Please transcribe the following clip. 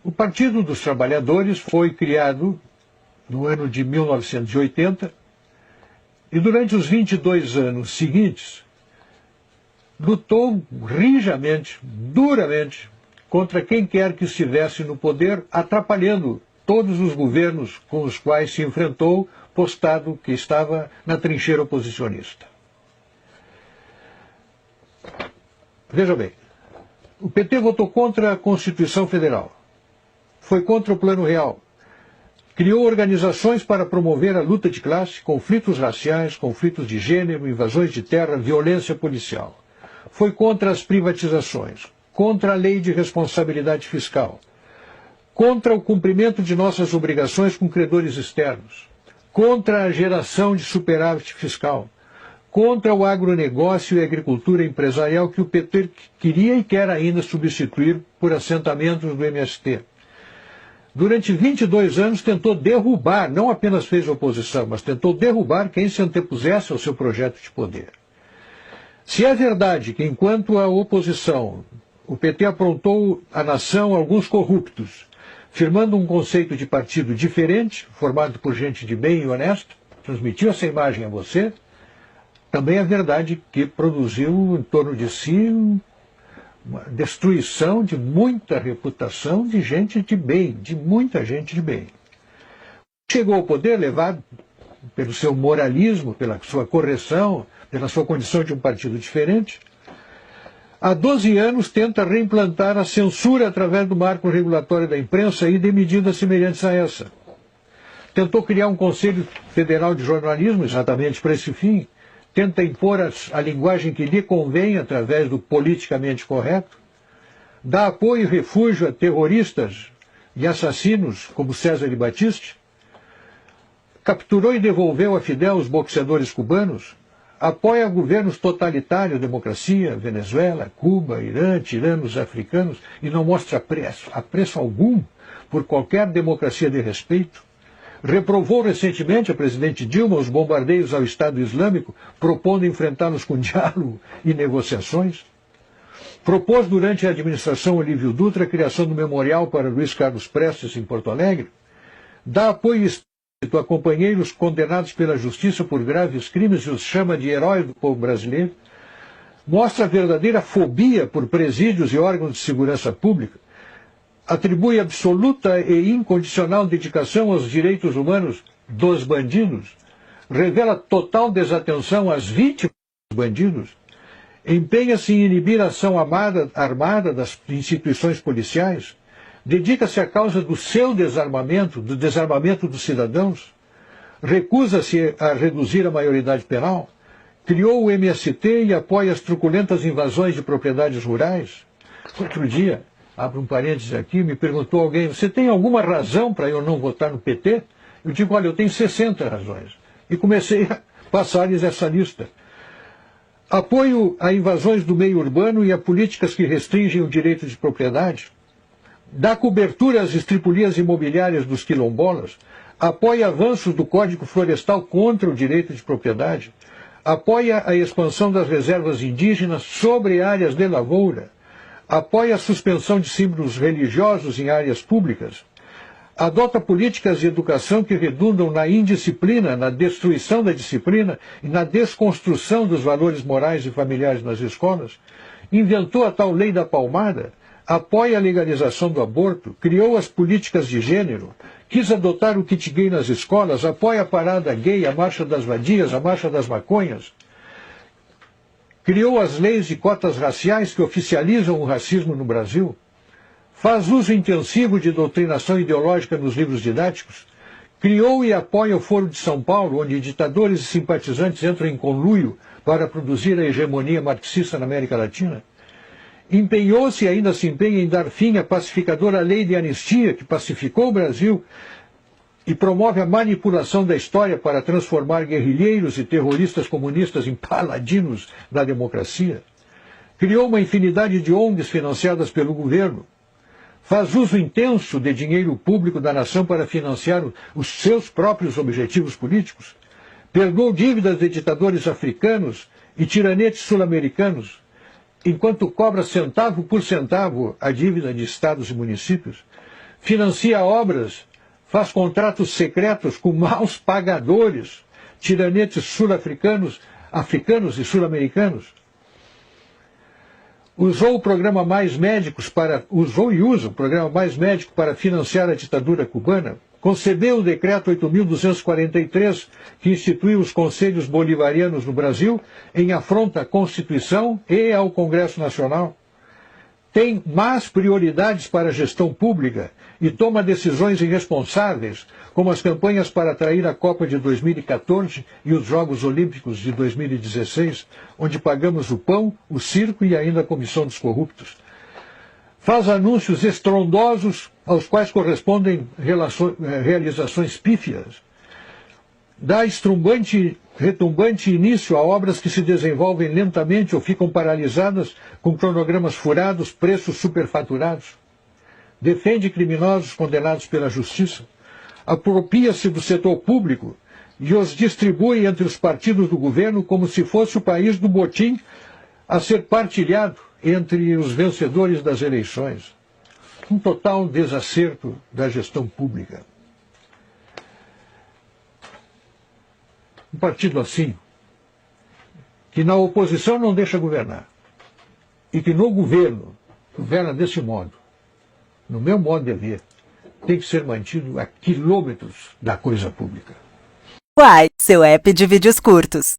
O Partido dos Trabalhadores foi criado no ano de 1980 e durante os 22 anos seguintes lutou rijamente, duramente, contra quem quer que estivesse no poder, atrapalhando todos os governos com os quais se enfrentou, postado que estava na trincheira oposicionista. Veja bem, o PT votou contra a Constituição Federal, foi contra o Plano Real, criou organizações para promover a luta de classe, conflitos raciais, conflitos de gênero, invasões de terra, violência policial. Foi contra as privatizações, contra a lei de responsabilidade fiscal, contra o cumprimento de nossas obrigações com credores externos, contra a geração de superávit fiscal, contra o agronegócio e a agricultura empresarial que o PT queria e quer ainda substituir por assentamentos do MST. Durante 22 anos tentou derrubar, não apenas fez oposição, mas tentou derrubar quem se antepusesse ao seu projeto de poder. Se é verdade que, enquanto a oposição, o PT aprontou à nação alguns corruptos, firmando um conceito de partido diferente, formado por gente de bem e honesto, transmitiu essa imagem a você, também é verdade que produziu em torno de si uma destruição de muita reputação de gente de bem, de muita gente de bem. Chegou ao poder levado pelo seu moralismo, pela sua correção, pela sua condição de um partido diferente. Há 12 anos tenta reimplantar a censura através do marco regulatório da imprensa e de medidas semelhantes a essa. Tentou criar um Conselho Federal de Jornalismo exatamente para esse fim. Tenta impor a linguagem que lhe convém através do politicamente correto. Dá apoio e refúgio a terroristas e assassinos como César e Batiste. Capturou e devolveu a Fidel os boxeadores cubanos. Apoia governos totalitários, democracia, Venezuela, Cuba, Irã, tiranos africanos, e não mostra apreço algum por qualquer democracia de respeito. Reprovou recentemente a presidente Dilma os bombardeios ao Estado Islâmico, propondo enfrentá-los com diálogo e negociações. Propôs durante a administração Olívio Dutra a criação do memorial para Luiz Carlos Prestes em Porto Alegre. Dá apoio a companheiros condenados pela justiça por graves crimes e os chama de heróis do povo brasileiro, mostra verdadeira fobia por presídios e órgãos de segurança pública, atribui absoluta e incondicional dedicação aos direitos humanos dos bandidos, revela total desatenção às vítimas dos bandidos, empenha-se em inibir a ação armada das instituições policiais, dedica-se à causa do seu desarmamento, do desarmamento dos cidadãos, recusa-se a reduzir a maioridade penal, criou o MST e apoia as truculentas invasões de propriedades rurais. Outro dia, abro um parênteses aqui, me perguntou alguém, você tem alguma razão para eu não votar no PT? Eu digo, olha, eu tenho 60 razões. E comecei a passar-lhes essa lista. Apoio a invasões do meio urbano e a políticas que restringem o direito de propriedade. Dá cobertura às estripulias imobiliárias dos quilombolas, apoia avanços do Código Florestal contra o direito de propriedade, apoia a expansão das reservas indígenas sobre áreas de lavoura, apoia a suspensão de símbolos religiosos em áreas públicas, adota políticas de educação que redundam na indisciplina, na destruição da disciplina e na desconstrução dos valores morais e familiares nas escolas, inventou a tal lei da palmada, apoia a legalização do aborto, criou as políticas de gênero, quis adotar o kit gay nas escolas, apoia a parada gay, a marcha das vadias, a marcha das maconhas, criou as leis de cotas raciais que oficializam o racismo no Brasil, faz uso intensivo de doutrinação ideológica nos livros didáticos, criou e apoia o Foro de São Paulo, onde ditadores e simpatizantes entram em conluio para produzir a hegemonia marxista na América Latina, empenhou-se e ainda se empenha em dar fim à pacificadora lei de anistia que pacificou o Brasil e promove a manipulação da história para transformar guerrilheiros e terroristas comunistas em paladinos da democracia. Criou uma infinidade de ONGs financiadas pelo governo. Faz uso intenso de dinheiro público da nação para financiar os seus próprios objetivos políticos. Perdoou dívidas de ditadores africanos e tiranetes sul-americanos, enquanto cobra centavo por centavo a dívida de estados e municípios. financia obras, faz contratos secretos com maus pagadores, tiranetes sul-africanos, africanos e sul-americanos. Usou o programa Mais Médicos usou e usa o programa Mais Médico para financiar a ditadura cubana. Concebeu o decreto 8.243, que instituiu os conselhos bolivarianos no Brasil, em afronta à Constituição e ao Congresso Nacional. Tem más prioridades para a gestão pública e toma decisões irresponsáveis, como as campanhas para atrair a Copa de 2014 e os Jogos Olímpicos de 2016, onde pagamos o pão, o circo e ainda a Comissão dos Corruptos. Faz anúncios estrondosos aos quais correspondem realizações pífias. Dá retumbante início a obras que se desenvolvem lentamente ou ficam paralisadas com cronogramas furados, preços superfaturados. Defende criminosos condenados pela justiça. Apropria-se do setor público e os distribui entre os partidos do governo como se fosse o país do botim a ser partilhado entre os vencedores das eleições. Um total desacerto da gestão pública. Um partido assim, que na oposição não deixa governar, e que no governo governa desse modo, no meu modo de ver, tem que ser mantido a quilômetros da coisa pública. Uai, seu app de vídeos curtos.